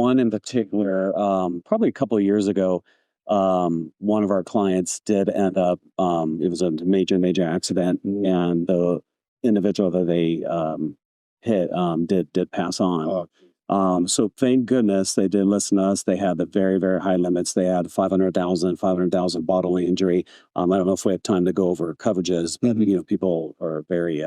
One in particular, probably a couple of years ago, one of our clients did end up, it was a major accident, and the individual that they hit did pass on. Oh, So thank goodness they did listen to us. They had the very high limits. They had 500,000 bodily injury. I don't know if we have time to go over coverages, but people are very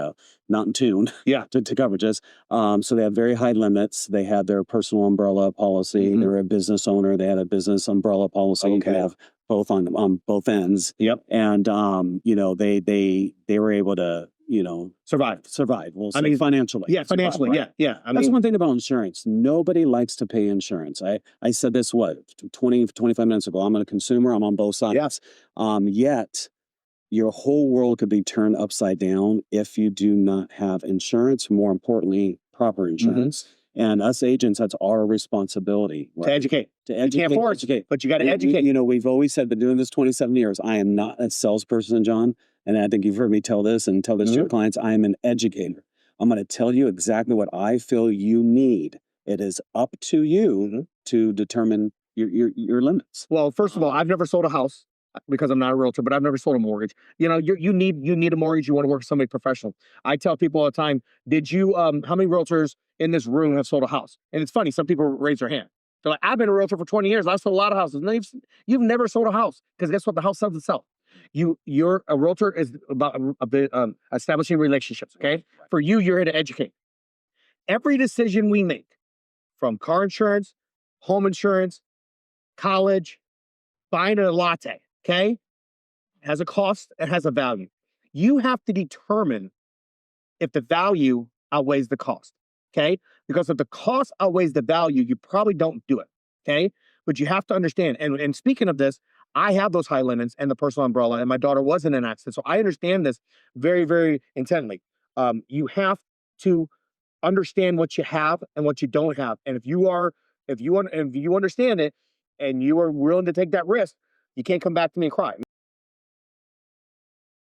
not in tune yeah. to coverages. So they had very high limits. They had their personal umbrella policy. They were a business owner. They had a business umbrella policy. You can Okay. have both on both ends. Yep. And they were able to Survive. We'll say I mean, financially. Yeah, financially. Survive, right? Yeah. That's one thing about insurance. Nobody likes to pay insurance. I said this, 25 minutes ago. I'm a consumer. I'm on both sides. Yes. Yet your whole world could be turned upside down if you do not have insurance. More importantly, proper insurance. And us agents, that's our responsibility. To educate. To You educate. can't force, but you got to educate. We've always said, been doing this 27 years. I am not a salesperson, John. And I think you've heard me tell this and tell this to your clients. I am an educator. I'm going to tell you exactly what I feel you need. It is up to you to determine your limits. Well, first of all, I've never sold a house because I'm not a realtor, but I've never sold a mortgage. You need a mortgage. You want to work with somebody professional. I tell people all the time, did you, how many realtors in this room have sold a house? And it's funny, some people raise their hand. They're like, I've been a realtor for 20 years. I've sold a lot of houses. No, you've never sold a house, because guess what? The house sells itself. You're a realtor is about a bit establishing relationships. Okay. For you, you're here to educate. Every decision we make, from car insurance, home insurance, college, buying a latte, okay, has a cost, it has a value. You have to determine if the value outweighs the cost, okay? Because if the cost outweighs the value, you probably don't do it, okay? But you have to understand, and speaking of this, I have those high limits and the personal umbrella, and my daughter was in an accident, so I understand this very intently. You have to understand what you have and what you don't have, and if you understand it and you are willing to take that risk, you can't come back to me and cry.